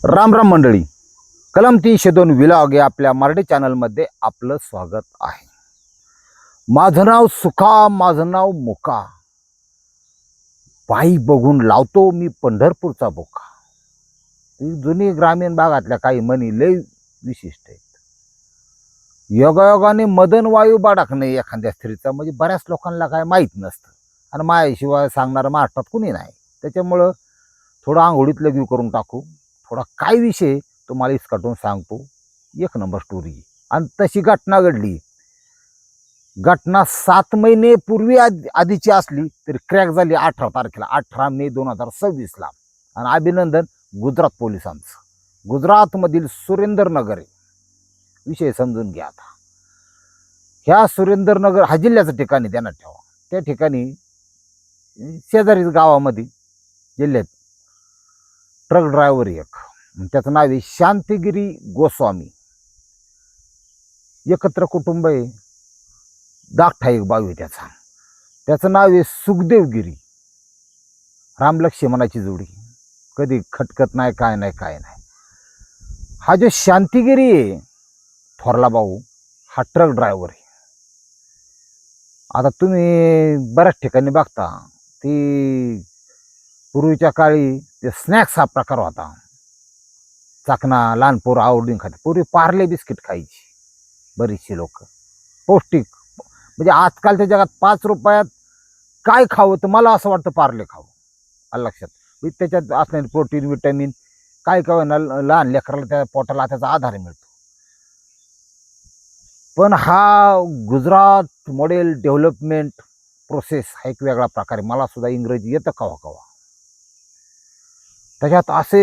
राम राम मंडळी, कलम 302 विलॉग या आपल्या मराठी चॅनलमध्ये आपलं स्वागत आहे. माझं नाव सुखा, माझं नाव मुका, बाई बघून लावतो मी पंढरपूरचा बोका. ही जुनी ग्रामीण भागातल्या काही म्हणी लय विशिष्ट आहेत. योगायोगाने मदन वायू बाडाकणे एखाद्या स्त्रीचा म्हणजे बऱ्याच लोकांना काय माहीत नसतं आणि माझ्याशिवाय सांगणारं महाराष्ट्रात कुणी नाही. त्याच्यामुळं थोडं आंघोळीत लगीव करून टाकू. थोडा काय विषय तुम्हाला इसकाटून सांगतो. एक नंबर स्टोरी आणि तशी घटना घडली. घटना 7 महिने पूर्वी आधीची असली तरी क्रॅक झाली 18 तारखेला 18 मे 2026ला. आणि अभिनंदन गुजरात पोलिसांचं. गुजरातमधील सुरेंद्रनगर विषय समजून घ्या. आता ह्या सुरेंद्रनगर हा जिल्ह्याचं ठिकाणी ध्यानात ठेवा. त्या ठिकाणी शेजारीच गावामध्ये जिल्ह्यात ट्रक ड्रायव्हर एक, त्याचं नाव आहे शांतिगिरी गोस्वामी. एकत्र कुटुंब आहे, धाकटा एक भाऊ आहे त्याचा. त्याचं नाव आहे सुखदेवगिरी. रामलक्ष्मणाची जोडी, कधी खटकत नाही, काय नाही काय नाही. हा जो शांतिगिरी आहे थोरला भाऊ, हा ट्रक ड्रायव्हर आहे. आता तुम्ही बऱ्याच ठिकाणी बघता ती पूर्वीच्या काळी ते स्नॅक्स हा प्रकार होता. चाकणा लहान पोरं आवडून खाते. पूर्वी पार्ले बिस्किट खायची बरीचशी लोक, पौष्टिक. म्हणजे आजकालच्या जगात 5 रुपयात काय खावं तर मला असं वाटतं पार्ले खावं. आलं लक्षात? त्याच्यात असणारे प्रोटीन विटॅमिन काय काय ना लहान लेकराला त्या पोटाला त्याचा आधार मिळतो. पण हा गुजरात मॉडेल डेव्हलपमेंट प्रोसेस हा एक वेगळा प्रकार आहे. मला सुद्धा इंग्रजी येतं कवा कवा. त्याच्यात असे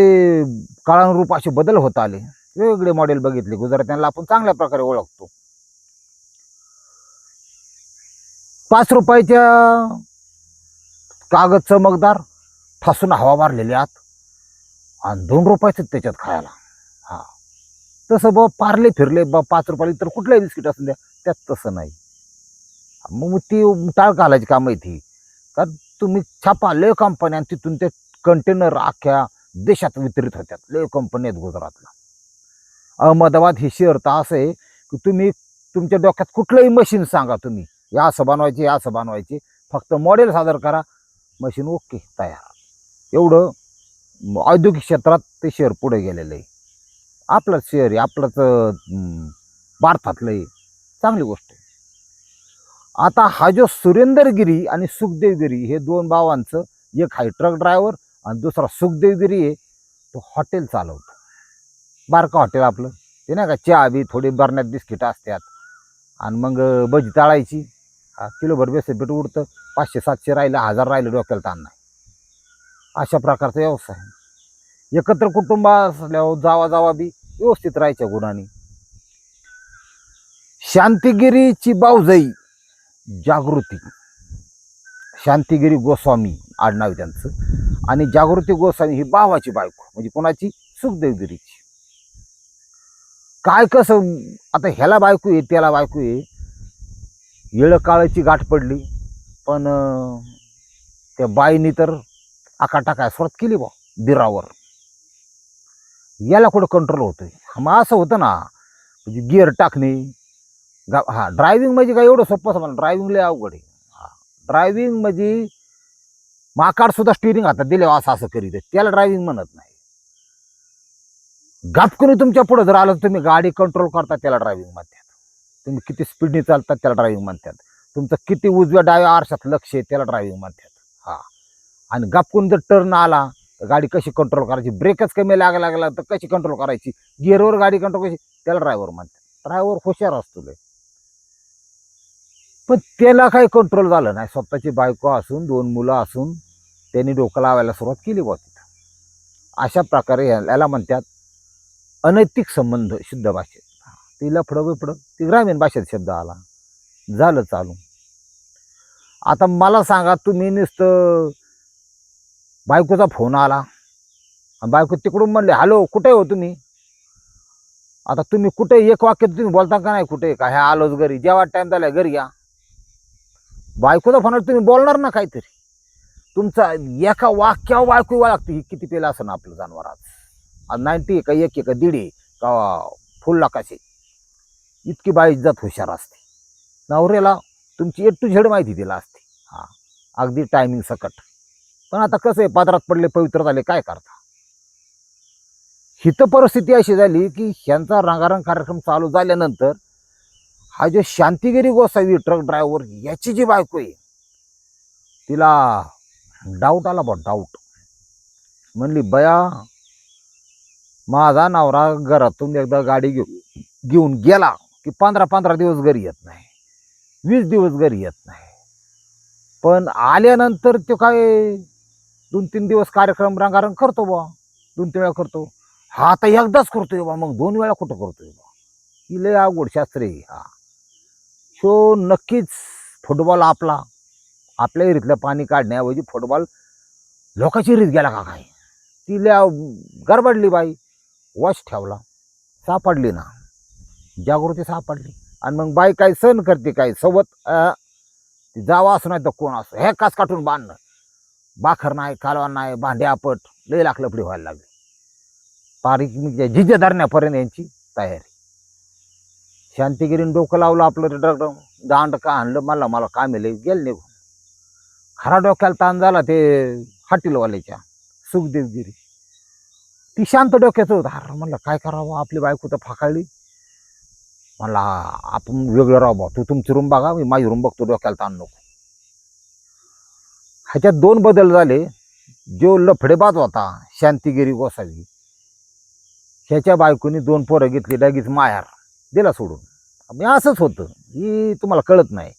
काळानुरूप असे बदल होत आले. वेगवेगळे मॉडेल बघितले गुजरात्यांना आपण चांगल्या प्रकारे ओळखतो. 5 रुपयाच्या कागद चमकदार ठासून हवा भरलेली आत आणि 2 रुपयाचं त्याच्यात खायला. हा तसं बा पार्ले फिरले बा 5 रुपयाला तर कुठलंही बिस्किट असून द्या, त्यात तसं नाही. मग ती टाळ घालायची काम आहे ती. कारण तुम्ही छापा लय कंपन्या आणि तिथून ते कंटेनर अख्ख्या देशात वितरित होत्यात. लय कंपनी आहेत गुजरातला. अहमदाबाद हे शहर तर असं आहे की तुम्ही तुमच्या डोक्यात कुठलंही मशीन सांगा, तुम्ही या असं बनवायचे या असं बनवायचे, फक्त मॉडेल सादर करा, मशीन ओके तयार. एवढं औद्योगिक क्षेत्रात ते शहर पुढे गेलेलं आहे. आपलंच शहर आहे, आपलंच भारतातलं आहे, चांगली गोष्ट आहे. आता हा जो सुरेंद्रगिरी आणि सुखदेवगिरी हे 2 भावांचं, एक आहे ट्रक ड्रायव्हर आणि दुसरा सुखदेवगिरी आहे, तो हॉटेल चालवतो. बारका हॉटेल आपलं ते नाही का, चहा बी थोडी बरण्यात बिस्किट असतात आणि मग भजी तळायची. किलोभर बेसन पीठ उडतं, 500-700 राहिलं, 1000 राहिलं, डोक्याला ताण नाही. अशा प्रकारचा व्यवसाय. एकत्र कुटुंब असल्यावर जावा बी व्यवस्थित राहायच्या गुणाने. शांतिगिरीची भाऊजाई जागृती, शांतिगिरी गोस्वामी आडनाव त्यांचं, आणि जागृती गोस्वामी ही भावाची बायको, म्हणजे कोणाची? सुखदेवगिरीची. काय कसं आता ह्याला बायको आहे त्याला बायको आहे, येळ काळाची गाठ पडली. पण त्या बाईनी तर आकाटाकाय सुरुवात केली बा दिरावर. याला कुठं कंट्रोल होतोय? मग असं होतं ना, म्हणजे गिअर टाकणे. ड्रायव्हिंग म्हणजे काय एवढं सोपं असं म्हणा, ड्रायव्हिंग लय अवघड आहे. ड्रायव्हिंग म्हणजे माकाड सुद्धा स्टिअरिंग हातात दिले असं असं करीत, त्याला ड्रायव्हिंग म्हणत नाही. गापकुनी तुमच्या पुढे जर आलं तुम्ही गाडी कंट्रोल करता, त्याला ड्रायव्हिंग म्हणतात. तुम्ही किती स्पीडने चालतात त्याला ड्रायव्हिंग म्हणतात. तुमचं किती उजव्या डाव्या आरशात लक्ष आहे त्याला ड्रायव्हिंग म्हणतात. आणि गापकून जर टर्न आला तर गाडी कशी कंट्रोल करायची, ब्रेकच कमी लागला तर कशी कंट्रोल करायची, गिअरवर गाडी कंट्रोल कशी, त्याला ड्रायव्हर म्हणतात. ड्रायव्हर हुशार असतो लय. पण त्याला काही कंट्रोल झालं नाही. स्वतःची बायको असून 2 मुलं असून त्यांनी डोकं लावायला सुरुवात केली बा तिथं. अशा प्रकारे याला म्हणतात अनैतिक संबंध शुद्ध भाषेत. ती लफडं बिफडं ती ग्रामीण भाषेत शब्द आला, झालं चालू. आता मला सांगा, तुम्ही नुसतं बायकोचा फोन आला आणि बायको तिकडून म्हणले हॅलो कुठे हो तुम्ही, आता तुम्ही कुठे एक वाक्य तुम्ही बोलता का नाही, कुठे का ह्या आलोच घरी, जेव्हा टाइम झाला घरी या. बायकोचा फोनवर तुम्ही बोलणार ना काहीतरी, तुमचा एका वाक्यावर बायको लागते. ही किती पेला असं ना आपलं जानवर आज. 90 आहे का 1 आहे का 1.5 आहे का फुल लाखाचे, इतकी बाई इज्जत हुशार असते. नवऱ्याला तुमची A to Z माहिती तिला असते. हा, अगदी टायमिंग सकट. पण आता कसं आहे, पादरात पडले पवित्र झाले, काय करता. हिथं परिस्थिती अशी झाली की ह्यांचा रंगारंग कार्यक्रम चालू झाल्यानंतर हा जो शांतिगिरी गोसावी ट्रक ड्रायव्हर याची जी बायको आहे तिला डाऊट आला, बा डाऊट. म्हणली, बया माझा नवरा घरातून एकदा गाडी घेऊन गेला की 15-15 दिवस घरी येत नाही, 20 दिवस घरी येत नाही. पण आल्यानंतर तो काय 2-3 दिवस कार्यक्रम रंगारंग करतो बा, 2-3 वेळा करतो. हा आता एकदाच करतोय बा, मग 2 वेळा कुठं करतोय बा. ही लय अवघड शास्त्र आहे. हा, शो नक्कीच फुटबॉल आपला आपल्या इरीतलं पाणी काढण्याऐवजी फुटबॉल लोकांची रीत गेला का काय. ती लय गडबडली बाई. वॉच ठेवला, सापडली ना, जागृती सापडली. आणि मग बाई काय सहन करते काय सोबत, ती जावा असं नाही तर कोण असं हे कास काटून बांधणं, बाखर नाही, कालवा नाही, भांडे आपट, लय लाखलपडी व्हायला लागली. पारिक झिजे धरण्यापर्यंत यांची तयारी. शांतिगिरीने डोकं लावलं आपलं, दांड का आणलं, मला काय मिळेल, गेल निघून. खरा डोक्याला ताण झाला ते हॉटेलवाल्याच्या सुखदेवगिरी. ती शांत डोक्याचं होतं. अरे म्हणलं काय करावं, आपली बायको तर फाकाळली. म्हणला आपण वेगळं राहू बा, तू तुमची रूम बघा, मी माझी रूम बघतो, डोक्याला ताण नको. ह्याच्यात 2 बदल झाले. जो लफडेबाज होता शांतिगिरी गोसावी, ह्याच्या बायकोनी 2 पोरं घेतली, लगेच मायार दिला सोडून. मी असंच होतं, ही तुम्हाला कळत नाही.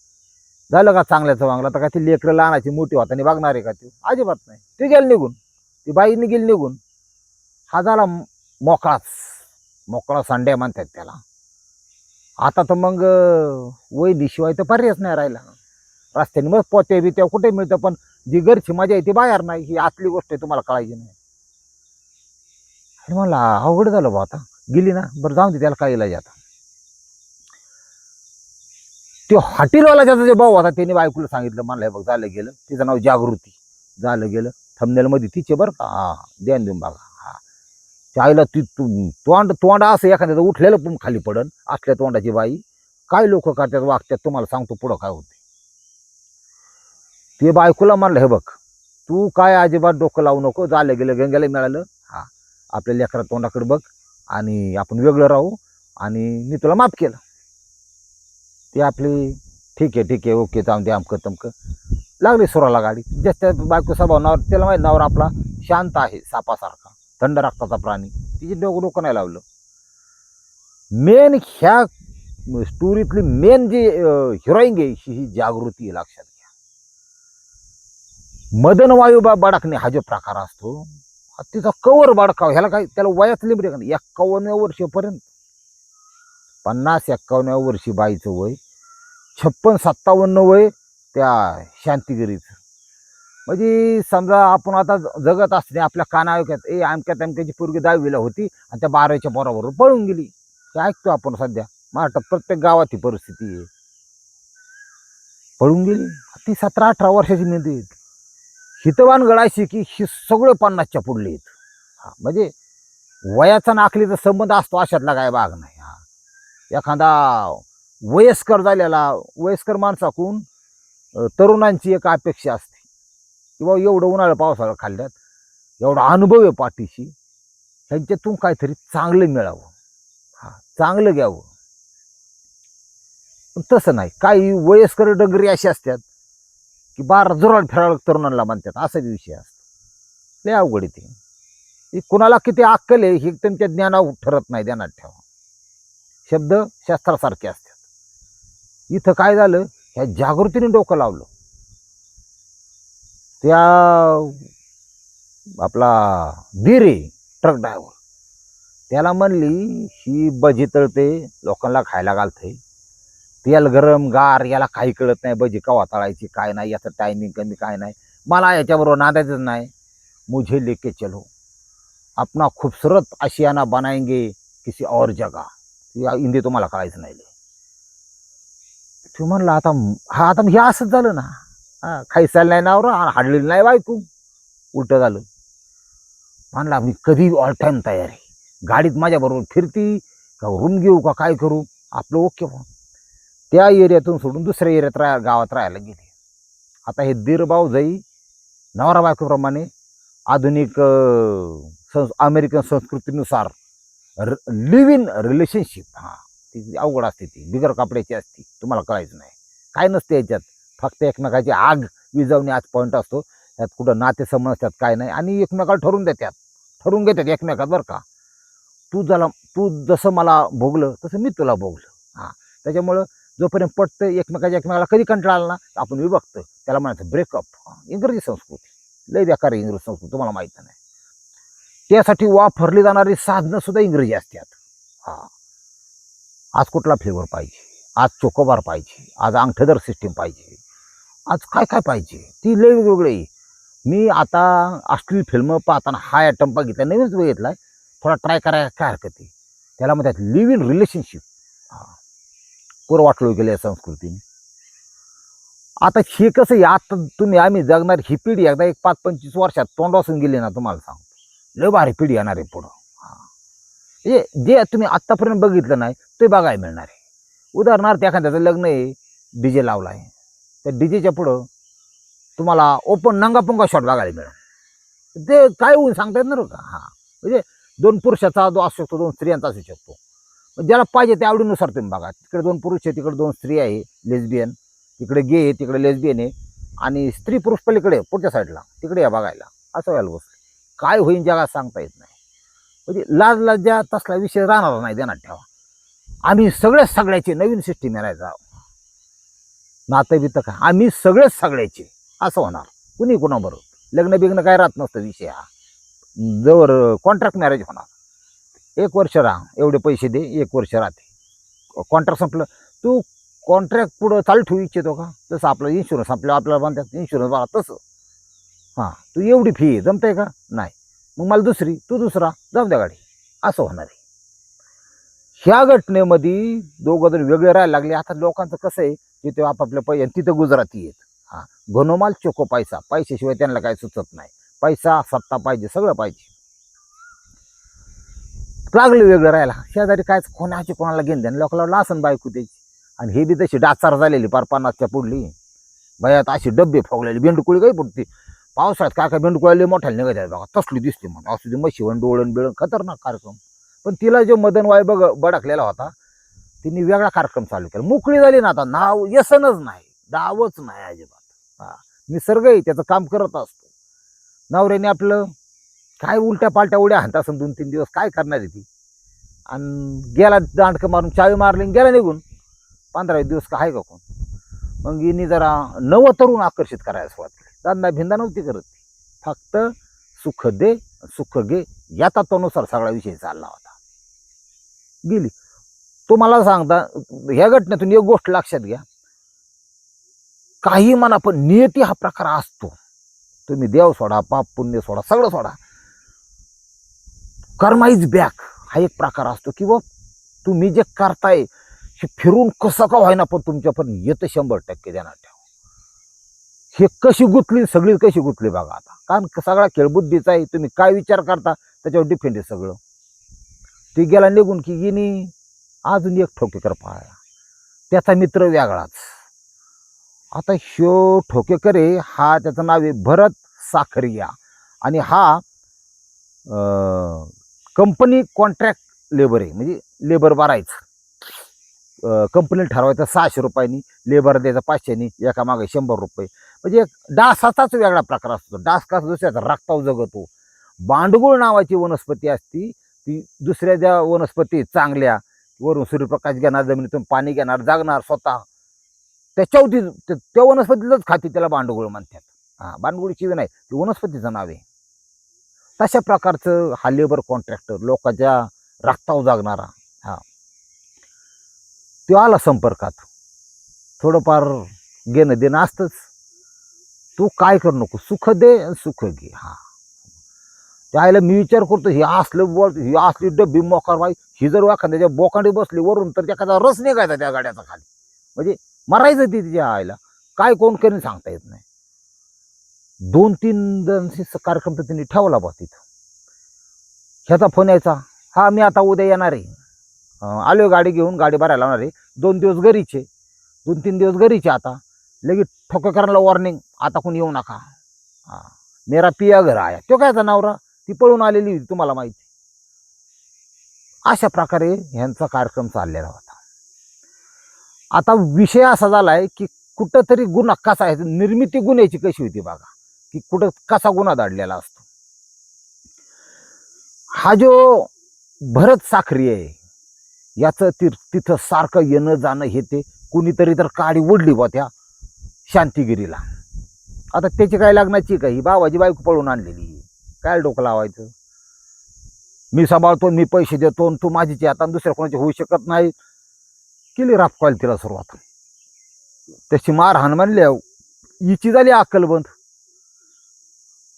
झालं का चांगल्याचं वांगला, तर का ती लेकरं लहानाची मोठी होताना बघणार आहे का ती, अजिबात नाही. ती गेली निघून, ती बाईने गेली निघून. हा झाला मोकळा संड्या म्हणतात त्याला. आता तर मग वैदिशिवाय तर पर्यायच नाही राहिला. रस्त्याने मग पोते बी तेव्हा कुठे मिळतं, पण जी घरची मजा आहे ती बाहेर नाही. ही आतली गोष्ट आहे, तुम्हाला कळायची नाही. मला अवघड झालं बा. आता गेली ना, बरं जाऊन दे, त्याला काय इलाज आता. तो हॉटेलवाला ज्याचा जे भाऊ होता त्याने बायकोला सांगितलं, म्हणलं हे बघ झालं गेलं, तिचं नाव जागृती, झालं गेलं. थंबनेलमध्ये तिचे बरं का, हा ध्यान देऊन बघा. हा, चायला ती तोंड असं एखाद्याचं उठलेलं पण खाली पडन असल्या तोंडाची बाई. काय लोक करतात वागतात, तुम्हाला सांगतो पुढं काय होते. ते बायकोला म्हणलं, हे बघ तू काय अजिबात डोकं लावू नको, झालं गेलं, गंगेला मिळालं. हा, आपल्या लेकरा तोंडाकडे बघ आणि आपण वेगळं राहू, आणि मी तुला माफ केलं. ती आपली ठीक आहे ओके, जाऊन दे, अमकं तमकं लागली सुराला गाडी. जास्त बायको स्वभाव नावर त्याला माहीत, नावर आपला शांत आहे, सापासारखा, थंड रक्ताचा प्राणी. तिची डोकं नाही लावलं. मेन ह्या स्टोरीतली मेन जी हिरोईन आहे ही जागृती आहे, लक्षात घ्या. मदन वायू बडकणे हा जो प्रकार असतो, तिचा कवर बडकाव, ह्याला काय, त्याला वयात लिमिट आहे. 51व्या वर्षीपर्यंत, 50-51व्या वर्षी बाईचं वय, 56-57 वय त्या शांतिगिरीचं. म्हणजे समजा आपण आता जगत असते, आपल्या काना ऐकत आमक्याची पोरगी 10वीला होती आणि त्या 12च्या पोराबरोबर पळून गेली. ते ऐकतो आपण सध्या महाराष्ट्रात, प्रत्येक गावात ही परिस्थिती आहे. पळून गेली, ती 17-18 वर्षाची मेहंदी. हितवान गळायची की ही सगळे 50च्या पुढले आहेत. हा, म्हणजे वयाचा नाकलीचा संबंध असतो, अशातला काय भाग नाही. हा, एखादा वयस्कर झालेला, वयस्कर माणसाकून तरुणांची एक अपेक्षा असते, किंवा एवढं उन्हाळ्या पावसाळा खाल्ल्यात, एवढा अनुभव आहे पाठीशी, ह्यांच्यातून काहीतरी चांगलं मिळावं, हा चांगलं घ्यावं. पण तसं नाही, काही वयस्कर डगरी अशी असतात की बार जोरात फिराळ तरुणांना म्हणतात, असा विषय असतो. लय अवघड आहे ते. कुणाला किती अक्कल आहे हे त्यांच्या ज्ञानावर ठरत नाही, ध्यानात ठेवा. शब्द शास्त्रासारखे असतात. इथं काय झालं, ह्या जागृतीने डोकं लावलं. त्या आपला धीर आहे ट्रक ड्रायव्हर, त्याला म्हणली ही भजी तळते, लोकांना खायला घालते, तेल गरम गार, याला काही कळत नाही, भजी कवा तळायची काय नाही, याचं टायमिंग कमी काय नाही, मला याच्याबरोबर नांदायचंच नाही. मुझे लेके चलो, अपना खूबसूरत आशियाना बनाएंगे किसी और जगह. हिंदी तुम्हाला कळायचं नाही. तू म्हणला आता हा, आता हे असंच झालं ना, हा खायचायला नाही नावर, हाडलेलं नाही बायको, उलट झालं. म्हणला मी कधी ऑल टाईम तयार आहे, गाडीत माझ्याबरोबर फिरती का रूम घेऊ का काय करू, आपलं ओके बा. त्या एरियातून सोडून दुसऱ्या एरियात गावात राहायला गेले. आता हे दीर भाऊजाई नवरा बायकोप्रमाणे आधुनिक अमेरिकन संस्कृतीनुसार लिव्ह इन रिलेशनशिप. हां, ती अवघड असते, ती बिगर कपड्याची असते, तुम्हाला कळायचं नाही. काय नसते याच्यात, फक्त एकमेकाची आग विझवणे आज पॉईंट असतो. त्यात कुठं नातेसंबंध असतात काय नाही, आणि एकमेकाला ठरवून घेतात एकमेकात बरं का. तू जसं मला भोगलं तसं मी तुला भोगलं. हां, त्याच्यामुळं जोपर्यंत पटतं एकमेकाला कधी कंटाळा आला ना आपण विभक्त त्याला म्हणायचं ब्रेकअप. इंग्रजी संस्कृती लय बेकार आहे, इंग्रजी संस्कृती तुम्हाला माहिती नाही. त्यासाठी वापरली जाणारी साधनं सुद्धा इंग्रजी असतात. हां, आज कुठला फ्लेवर पाहिजे, आज चोकोबार पाहिजे, आज अंगठेदार सिस्टीम पाहिजे, आज काय काय पाहिजे, ती लय वेगवेगळी. मी आता अश्लील फिल्म पाहताना हा आयटम बघितला, नवीनच बघितला, थोडा ट्राय करायला काय हरकत आहे. त्याला म्हणतात लिव्ह इन रिलेशनशिप. हां, पोर वाटलो गेल्या संस्कृतीने. आता हे कसं आहे, आता आम्ही जगणार ही पिढी एकदा एक 5-25 वर्षात तोंड वासून गेली ना, तुम्हाला सांगतो लय भारी पिढी येणार आहे पुढं. हां, जे तुम्ही आत्तापर्यंत बघितलं नाही ते बघायला मिळणार आहे. उदाहरणार्थ एखाद्याचं लग्न आहे, डीजे लावला आहे, त्या डीजेच्या पुढं तुम्हाला ओपन नंगापुंगा शॉट बघायला मिळेल. ते काय होऊन सांगता येत नाही का. हां, म्हणजे 2 पुरुषाचा असू शकतो, 2 स्त्रियांचा असू शकतो. ज्याला पाहिजे त्या आवडीनुसार तुम्ही बघा. तिकडे 2 पुरुष आहे, तिकडे 2 स्त्री आहे लेस्बियन, तिकडे गे आहे, तिकडे लेस्बियन आहे, आणि स्त्री पुरुष पलीकडे पुढच्या साईडला तिकडे या बघायला. असं व्हायला बसलं. काय होईल जगात सांगता येत नाही. म्हणजे लाज लज्जा तसला विषय राहणार नाही, देण्यात ठेवा. आम्ही सगळ्याचे नवीन सिस्टीम येणायचा. नातं बितं काय, आम्ही सगळ्याचे असं होणार. कुणी कुणाबरोबर लग्न बिग्न काय राहत नसतं विषय. हा जवळ कॉन्ट्रॅक्ट मॅरेज होणार. 1 वर्ष राहा, एवढे पैसे दे, 1 वर्ष राहते, कॉन्ट्रॅक्ट संपलं. तू कॉन्ट्रॅक्ट पुढं चालू ठेवू इच्छितो का? तसं आपलं इन्शुरन्स आपल्याला म्हणतात इन्शुरन्स बघा तसं. हां, तू एवढी फी आहे, जमतंय का? नाही, मग मला दुसरी, तू दुसरा, जाऊ द्या गाडी, असं होणार आहे. ह्या घटनेमध्ये दोघं जण वेगळे राहायला लागले. आता लोकांचं कसं आहे, तिथे आपापल्या पैसे, तिथं गुजराती आहेत. हां, घनोमाल चोको पैसा, पैशाशिवाय त्यांना काय सुचत नाही. पैसा सत्ता पाहिजे, सगळं पाहिजे. लागले वेगळं राहायला. शेजारी काय कोणाला घेऊन द्या, लोकांना लासन बायको त्याची. आणि हे बी तशी डाचार झालेली पार 50च्या पुढली बयात, अशी डब्बे फोगलेली बेंडकुळी काही पुढती. पावसाळ्यात काय काय बेंडकुळाले मोठ्याला निघायच्या बघा, तसली दिसते मग. असू दे म्हशीवण डोळण बिळण, खतरनाक कार्यक्रम. पण तिला जो मदनवाय बडकलेला होता, तिने वेगळा कार्यक्रम चालू केला. मोकळी झाली ना आता, नाव व्यसनच नाही, दावच नाही अजिबात. हां, निसर्ग आहे त्याचं काम करत असतो. नवऱ्याने आपलं काय उलट्या पालट्या उड्या हाणत असं 2-3 दिवस, काय करणार आहे ती. आणि गेला दांडकं मारून, चावी मारली गेला निघून. 15 दिवस का आहे का कोण. मग हिने जरा नवं तरुण आकर्षित करायला सुरुवात केली. धंदा भिंदा नव्हती करत ती, फक्त सुख दे सुख घे या तत्वानुसार सगळा विषय चालला होता. गेली. तुम्हाला सांगता ह्या घटनेतून एक गोष्ट लक्षात घ्या, काही म्हणा पण नियती हा प्रकार असतो. तुम्ही देव सोडा, पाप पुण्य सोडा, सगळं सोडा, कर्म इज बॅक हा एक प्रकार असतो. किंवा तुम्ही जे करताय हे फिरून कसं का व्हायना पण तुमच्या पण येतं 100% देणार ठेवा. हे कशी गुंतली, सगळी कशी गुंतली बघा आता. कारण सगळा खेळ बुद्धीचा आहे. तुम्ही काय विचार करता त्याच्यावर डिपेंड आहे सगळं. ती गेला निघून की गिनी अजून एक ठोकेकर पाळला, त्याचा मित्र वेगळाच. आता ह्यो ठोकेकर आहे, हा त्याचं नाव आहे भरत साखरिया, आणि हा कंपनी कॉन्ट्रॅक्ट लेबर आहे. म्हणजे लेबर भरायचं, कंपनीला ठरवायचं 600 रुपयांनी, लेबर द्यायचा 500नी, एका मागे 100 रुपये. म्हणजे एक डासाचाच वेगळा प्रकार असतो. डास कसा दुसऱ्याचा रक्ताव जगतो. बांडगुळ नावाची वनस्पती असती, ती दुसऱ्या ज्या वनस्पती चांगल्या, वरून सूर्यप्रकाश घेणार, जमिनीतून पाणी घेणार, जागणार स्वतः, त्याच्यावरती त्या वनस्पतीलाच खाते, त्याला बांडगुळ म्हणतात. हां, बांडगुळीची नाही, ती वनस्पतीचं नाव आहे. तशा प्रकारचं हा लेबर कॉन्ट्रॅक्टर, लोकांच्या रक्ताव जागणारा. हां, तो आला संपर्कात, थोडंफार घेणं देणं असतंच. तू काय करू नको, सुख दे सुख घे. हां, त्याला मी विचार करतो, हे असलं बोल, ही असली डब्बी मोकार बाई, ही जर एखाद्याच्या बोकांडी बसली वरून तर एखादा रस निघायचा त्या गाड्याचा खाली, म्हणजे मरायचं ती तिच्या आईला. काय कोण करीन सांगता येत नाही. 2-3 कार्यक्रम तर त्यांनी ठेवला बा तिथं. ह्याचा फोन यायचा, हा मी आता उद्या येणार आहे, आलो गाडी घेऊन, गाडी भरायला लावणार आहे, 2 दिवस घरीचे, 2-3 दिवस घरीचे. आता लगेच ठोकेकरांना वॉर्निंग, आता कोणी येऊ नका, हा मेरा पिया घर आया. तो कायचा नवरा, ती पळून आलेली होती तुम्हाला माहिती. अशा प्रकारे ह्यांचा कार्यक्रम चाललेला होता. आता विषय असा झालाय की कुठंतरी गुन्हा कसा आहे, निर्मिती गुन्ह्याची कशी होती बघा, की कुठं कसा गुन्हा दडलेला असतो. हा जो भरत साखरी आहे, याचं तिथं सारखं येणं जाणं हे ते, कुणीतरी तर काडी ओढली बा त्या शांतिगिरीला. आता त्याची काय लग्नाची काही बाबाजी बायको पळून आणलेली, काय डोकं लावायचं. मी सांभाळतो, मी पैसे देतो, तू माझीची आता दुसऱ्या कोणाची होऊ शकत नाही. केली राफकॉल तिला सुरुवात. त्याची मारहाण म्हणल्या हिची झाली अक्कलबंद.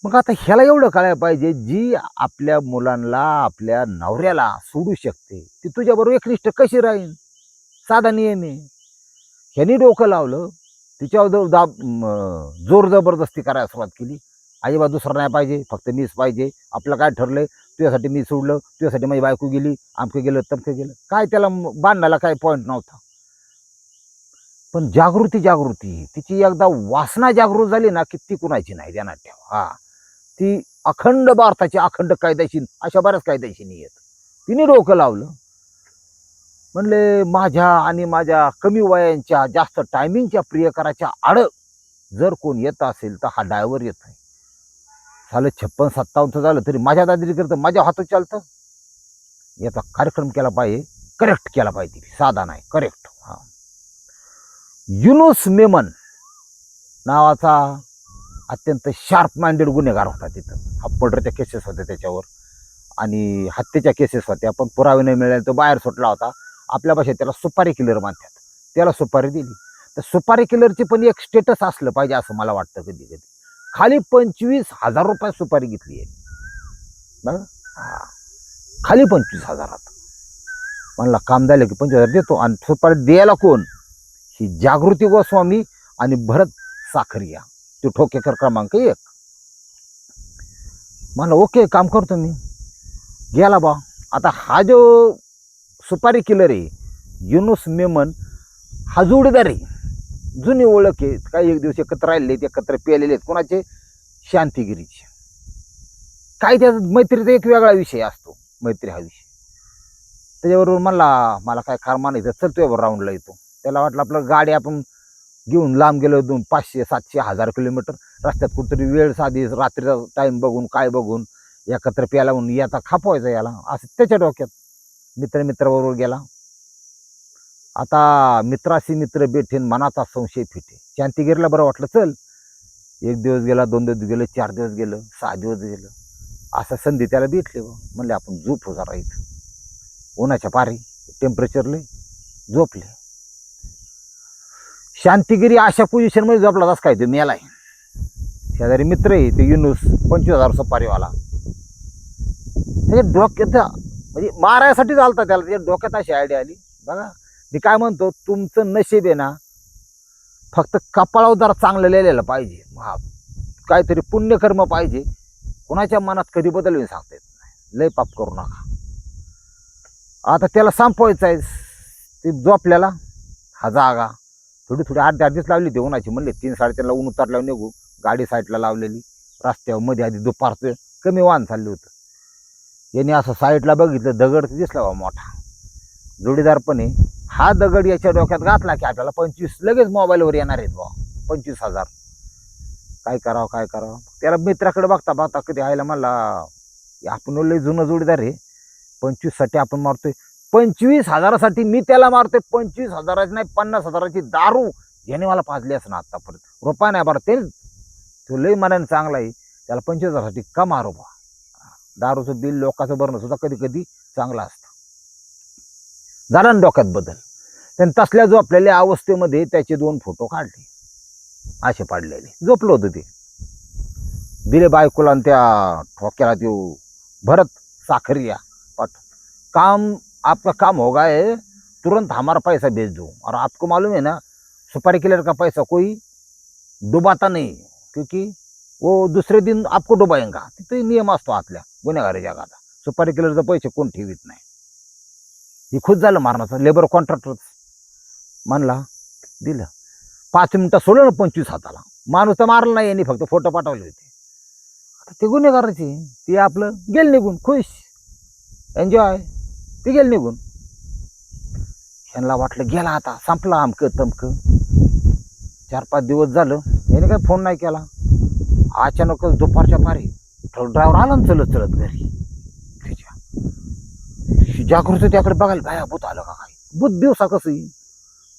मग आता ह्याला एवढं कळायला पाहिजे, जी आपल्या मुलांना आपल्या नवऱ्याला सोडू शकते ती तुझ्याबरोबर एकनिष्ठ कशी राहील. साधा नियम आहे. ह्यानी डोकं लावलं, तिच्यावर जोर जबरदस्ती करायला सुरुवात केली. अजिबात दुसरा नाही पाहिजे, फक्त मीच पाहिजे, आपलं काय ठरलंय, तुझ्यासाठी मी सोडलं, तुझ्यासाठी माझी बायको गेली, आमकं गेलं तमकं गेलं. काय त्याला बांधण्याला काय पॉईंट नव्हता. पण जागृती तिची एकदा वासना जागृत झाली ना की ती कुणाची नाही, ध्यानात ठेवा. हा ती अखंड भारताची अखंड कायदेशीर, अशा बऱ्याच कायदेशीर येत. तिने डोकं लावलं, म्हणले माझ्या आणि माझ्या कमी वयांच्या जास्त टायमिंगच्या प्रियकराच्या आड जर कोण येत असेल तर हा ड्रायव्हर येत आहे. झालं 56-57 झालं तरी माझ्या दादरी करतं, माझ्या हातात चालतं. याचा कार्यक्रम केला पाहिजे, करेक्ट केला पाहिजे, साधा नाही, करेक्ट. हा युनुस मेमन नावाचा अत्यंत शार्प माइंडेड गुन्हेगार होता तिथं. हा मर्डरच्या केसेस होत्या त्याच्यावर आणि हत्येच्या केसेस होत्या, पण पुरावे नाही मिळाले तो बाहेर सुटला होता. आपल्या भाषेत त्याला सुपारी किलर म्हणतात. त्याला सुपारी दिली. तर सुपारी किलरची पण एक स्टेटस असलं पाहिजे असं मला वाटतं कधी कधी. खाली 25,000 रुपये सुपारी घेतली आहे बघा. हा खाली 25,000. म्हणला काम झालं की 25,000 देतो. आणि सुपारी द्यायला कोण, ही जागृती गोस्वामी आणि भरत साखरिया, तो ठोकेकर क्रमांक 1. म्हणलं ओके काम करतो मी. गेला बा. आता हा जो सुपारी किलर आहे युनुस मेमन, हा जोडीदार आहे, जुनी ओळख आहे. काही एक दिवस एकत्र राहिले, एकत्र पेलेले आहेत. कोणाचे, शांतिगिरीचे. काय त्या मैत्रीचा एक वेगळा विषय असतो, मैत्री हा विषय. त्याच्याबरोबर म्हणला मला काय कार मानायचं, चल तुझ्याबरोबर राऊंडला येतो. त्याला वाटलं आपलं गाडी आपण घेऊन लांब गेलो, 500, 700, 1000 किलोमीटर रस्त्यात कुठतरी वेळ साधी रात्रीचा टाइम बघून काय बघून एकत्र प्याला म्हणून याचा खापवायचा याला, असं त्याच्या डोक्यात. मित्राबरोबर गेला. आता मित्राशी मित्र भेटेन, मनाचा संशय फिटे. शांतिगिरीला बरं वाटलं, चल. 1 दिवस गेला, 2 दिवस गेलं, 4 दिवस गेलं, 6 दिवस गेलं. असं संधी त्याला भेटले. म्हणले आपण झोप जरा इथं, उन्हाच्या पारी, टेम्परेचर लय, झोपले. शांतिगिरी अशा पोझिशन मध्ये झोपला तस काय, तो मेलाय. शेजारी मित्र आहे ते युनुस, 25,000 सुपारीवाला. त्याच्या डोक्यात म्हणजे मारायसाठी चालता त्याला, त्याच्या डोक्यात अशी आयडिया आली बघा. मी काय म्हणतो, तुमचं नशीब आहे ना, फक्त कपाळावर जरा चांगलं लिहिलेलं पाहिजे. हा काहीतरी पुण्यकर्म पाहिजे. कोणाच्या मनात कधी बदल होईल सांगता येत नाही. लय पाप करू नका. आता त्याला संपवायचं आहे. ते झोपल्याला हा जागा थोडी 8-10 दिवस लावली. ते उन्हाची म्हणले 3-3:30ला ऊन उतरल्यावर निघू. गाडी साईडला लावलेली रस्त्यावर, मध्ये आधी दुपारचं कमी वाहन चाललं होतं. याने असं साईडला बघितलं, दगड दिसला बा मोठा, जोडीदार पण आहे. हा दगड याच्या डोक्यात घातला की आपल्याला 25 लगेच मोबाईलवर येणार आहेत बा, 25,000. काय करावं. त्याला मित्राकडे बघता कधी आयला म्हणला, आपण लय जुनं जोडीदार आहे, 25साठी आपण मारतोय. 25,000साठी मी त्याला मारतोय. 25,000 नाही, 50,000ची दारू याने मला पाजली असं ना आतापर्यंत. रुपया नाही बरं, ते तो लय मनाने चांगला आहे, त्याला 25,000साठी का मारू बा. दारूचं बिल लोकांचं भरणं सुद्धा कधी कधी चांगलं असतं. झाला ना डोक्यात बदल. त्याने तसल्या झोपलेल्या अवस्थेमध्ये त्याचे 2 फोटो काढले, असे पाडलेले. झोपलं होतं ते. दिले बायकोला आणि त्या ठोक्याला, तो भरत साखरिया पाठ. काम आपका काम होगा है, तुरंत हमारा पैसा भेज दो. और आपको मालूम है ना, सुपारी किलर का पैसा कोई डुबाता नहीं, क्योंकि वो दूसरे दिन आपको डुबाएंगा. तिथे नियम असतो आतल्या गुन्हेगारी जगाचा. सुपारी किलरचे पैसे कोण ठेवीत नाही. ही खुश झालं मारण्याचं. लेबर कॉन्ट्रॅक्टर म्हणला दिलं. 5 मिनिटं सोडलं ना 25 हाताला. माणूस तर मारला नाही, यांनी फक्त फोटो पाठवले होते. आता ते गुन्हेगाराचे ते आपलं गेलं निघून, खुश एन्जॉय. ते गेलं निघून. यांना वाटलं गेला आता संपला अमकं तमकं. 4-5 दिवस झालं याने काय फोन नाही केला. अचानकच दुपारच्या पारी ट्रक ड्रायव्हर आला ना चलत चलत घरी. त्याच्या जागृत त्याकडे बघायला बाया भूत आलं का काय. भूत दिवसा कसं येईल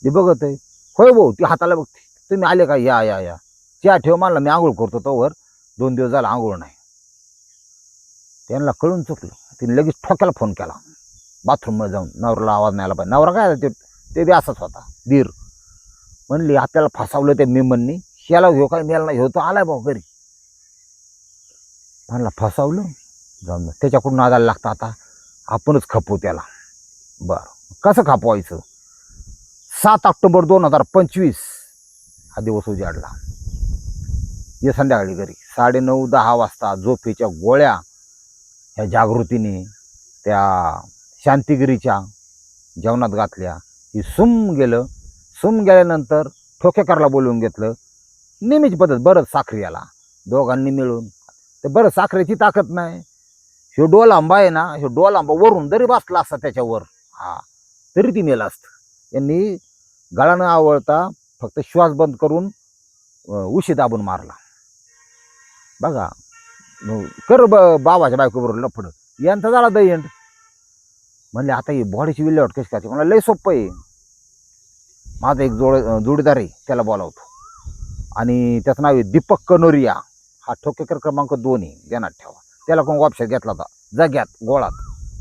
ते बघत आहे. होय भाऊ ती हाताला बघते. तुम्ही आले का, या या या चहा ठेव म्हणला. मी आंघोळ करतो तोवर. 2 दिवस झाला आंघोळ नाही. त्यांना कळून चुकलं. तिने लगेच ठोक्याला फोन केला बाथरूममध्ये जाऊन. नवऱ्याला आवाज नाही आला पाहिजे. नवरा काय ते बी असाच होता दीर. म्हणली आपल्याला फसावलं त्या मेमननी. ह्याला घेऊ काय मेला नाही, तो आलाय भाऊ घरी. म्हणला फसावलं जाऊन त्याच्याकडून नादाला लागतं. आता आपणच खपवू त्याला. बरं कसं खपवायचं. 7 ऑक्टोबर 2025 हा दिवस उजाडला. ये संध्याकाळी घरी 9:30-10 वाजता झोपेच्या गोळ्या ह्या जागृतीने त्या शांतिगिरीच्या जेवणात घातल्या. ही सुम गेलं. सुम गेल्यानंतर ठोकेकरला बोलवून घेतलं. नेहमीची पद्धत बरंच साखरी आला. दोघांनी मिळून ते बरं साखरेची ताकद नाही. ह्यो डोल आंबा आहे ना, ह्यो डोल आंबा वरून जरी बसला असता त्याच्यावर हा तरी ती मेला असतं. यांनी गळा न आवळता फक्त श्वास बंद करून उशी दाबून मारला. बघा कर बाबाच्या बायकोबरोबर लफड. यांचा झाला दहीहंड. म्हणले आता ही बॉडीची विल्हेवाट कशी काय. मला लय सोपं आहे. माझा एक जोडीदार आहे त्याला बोलावतो आणि त्याचं नाव आहे दीपक कनोरिया. हा ठोकेकर क्रमांक 2 आहे, ध्यानात ठेवा. त्याला कोण वापशात घेतला होता जग्यात गोळात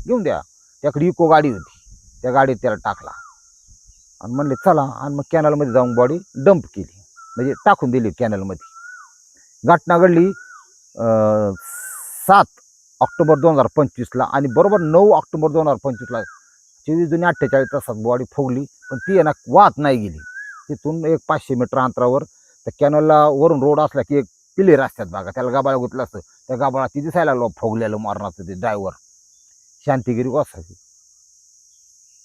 घेऊन द्या. त्याकडे इको गाडी होती. त्या गाडीत त्याला टाकला आणि म्हणले चला. आणि मग कॅनलमध्ये जाऊन बॉडी डंप केली, म्हणजे टाकून दिली कॅनलमध्ये. घटना घडली 7 ऑक्टोबर 2025ला आणि बरोबर 9 ऑक्टोबर 2025ला 24-48 तासात बॉडी फुगली. पण ती आहे ना वाहत नाही गेली. तिथून एक 500 मीटर अंतरावर त्या कॅनलला वरून रोड असला की एक पिलेर असतात बघा, त्याला गाबाळा गुतलं असतं. त्या गाबाळा ती दिसायला लागलो फुगलेलं मरणाचं ते ड्रायव्हर शांतिगिरी वासायची.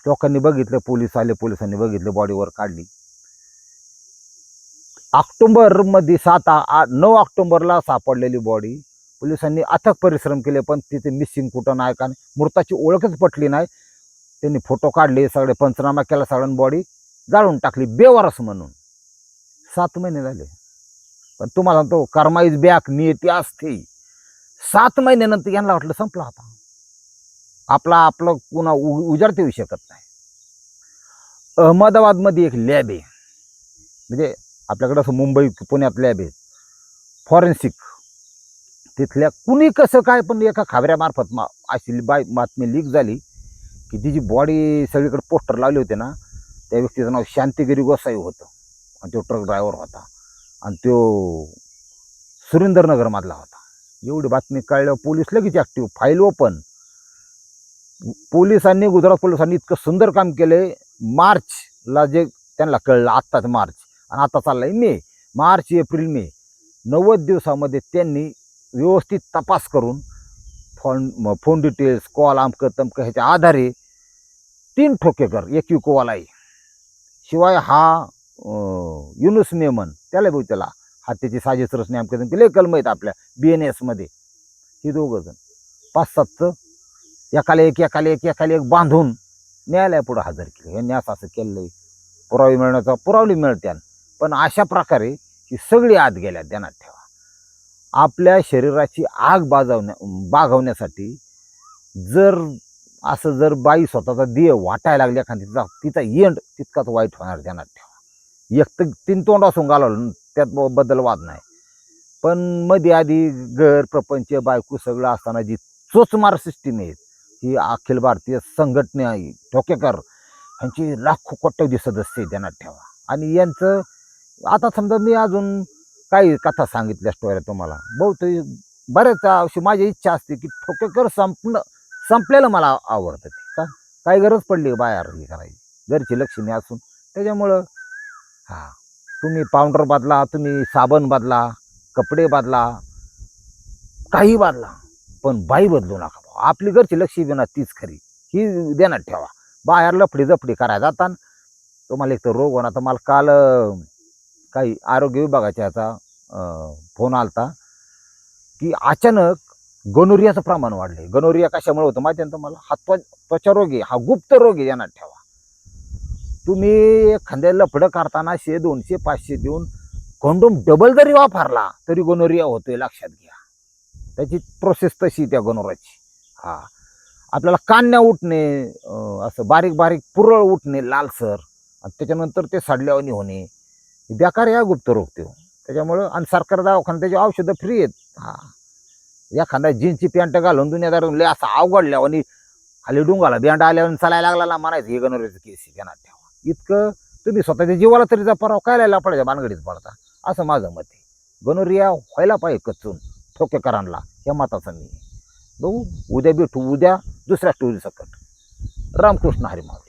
लोकांनी बघितलं, पोलीस आले, पोलिसांनी बघितलं, बॉडीवर काढली. ऑक्टोबरमध्ये 9 ऑक्टोबरला सापडलेली बॉडी पोलिसांनी अथक परिश्रम केले, पण तिथे मिसिंग कुठं नाही, कारण मृताची ओळखच पटली नाही. त्यांनी फोटो काढले, सगळे पंचनामा केला, सगळ्यांनी बॉडी जाळून टाकली बेवारस म्हणून. 7 महिने झाले. पण तुम्हाला तो कर्मा इज बॅक नियती असते. 7 महिन्यानंतर यांना वाटलं संपला आता आपलं पुन्हा उजाडता येऊ शकत नाही. अहमदाबादमध्ये एक लॅब आहे, म्हणजे आपल्याकडं असं मुंबई पुण्यात लॅब आहे फॉरेन्सिक. तिथल्या कुणी कसं काय पण एका खाबऱ्यामार्फत अशी बातमी लीक झाली की तिची बॉडी सगळीकडे पोस्टर लावले होते ना. त्या व्यक्तीचं नाव शांतिगिरी गोसाई होतं आणि तो ट्रक ड्रायव्हर होता आणि तो सुरेंद्रनगरमधला होता. एवढी बातमी कळल्यावर पोलीस लगेच ॲक्टिव्ह, फाईल ओपन. पोलिसांनी, गुजरात पोलिसांनी इतकं सुंदर काम केले. मार्चला जे त्यांना कळलं, आत्ताच मार्च आणि आता चाललाय मे, मार्च एप्रिल मे, 90 दिवसामध्ये त्यांनी व्यवस्थित तपास करून फोन डिटेल्स, कॉल, अमकं तमकं ह्याच्या आधारे 3 ठोकेकर, एक युकोवाला आहे. शिवाय हा युनुस मेमन त्याला बघू, त्याला हत्येची साजिश रचने अमकं तमकं लय कलम आहेत आपल्या BNS मध्ये. ही 2 जण 5-7 एकाला एक बांधून न्यायालया पुढे हजर केले. यांनी असं केलं. पुरावे मिळण्याचा पुरावे मिळत्या, पण अशा प्रकारे ही सगळी आत गेल्या. ध्यानात ठेवा. आपल्या शरीराची आग बागवण्यासाठी जर बाई स्वतःचा देह वाटायला लागली एखादी, तिचा एंड तितकाच वाईट होणार. ध्यानात ठेवा. एक तर 3 तोंड असून घालवलं त्यात बद्दल वाद नाही, पण मध्ये आधी घर प्रपंच बायको सगळं असताना जी चोचमार सिस्टीम आहे, ही अखिल भारतीय संघटना आहे ठोकेकर ह्यांची लाखो कोट्यवधी सदस्य आहे. ध्यानात ठेवा. आणि यांचं आता समजा मी अजून काही कथा सांगितल्या, स्टोऱ्या तुम्हाला बहुतेक बऱ्याच अशी माझी इच्छा असते की ठोकेकर संपलेलं मला आवडतं. का काही गरज पडली बाहेर हे करायची, घरची लक्ष्मी असून. त्याच्यामुळं तुम्ही पावडर बदला, तुम्ही साबण बदला, कपडे बदला, काही बदला, पण बाई बदलू नका भाऊ. आपली घरची लक्ष्मी बिना तीच खरी, ही ध्यानात ठेवा. बाहेर लफडी जफडी करायला जाताना तुम्हाला एक तर रोग होणार. तर मला काल काही आरोग्य विभागाच्या याचा फोन आलता की अचानक गोनोरियाचं प्रमाण वाढले. गोनोरिया कशामुळे होतं माहिती आहे ना तुम्हाला? हा त्वचा रोग आहे, हा गुप्त रोग आहे, ध्यानात ठेवा. तुम्ही एखाद्या लफडं करताना 100, 200, 500 देऊन कंडोम डबल जरी वापरला तरी गोनोरिया होतोय, लक्षात घ्या. त्याची प्रोसेस तशी त्या गोनोरियाची. हा, आपल्याला कान्या उठणे, असं बारीक बारीक पुरळ उठणे लालसर, आणि त्याच्यानंतर ते सडल्यावानी होणे, बेकार या गुप्त रोग ते. त्याच्यामुळं आणि सरकार दवाखान्यात त्याची औषधं फ्री आहेत. हा, एखादा जीन्सची पॅन्ट घालून दुनियादार लय असं अवघडल्या आणि खाली डुंगाला बँड आल्यावर चालायला लागला ना, म्हणायचं हे गोनोरियाचं केस आहे, ध्यानात ठेवा. इतकं तुम्ही स्वतःच्या जीवाला तरी जपाराव, काय लायला पडायच्या भानगडीत पडता, असं माझं मत आहे. गोनोरिया व्हायला पाहिजे कच्चून ठोकेकरांना, या मताचं मी. बघू, उद्या भेटू, उद्या दुसऱ्या स्टोरी सकट. रामकृष्ण हरी महाराज.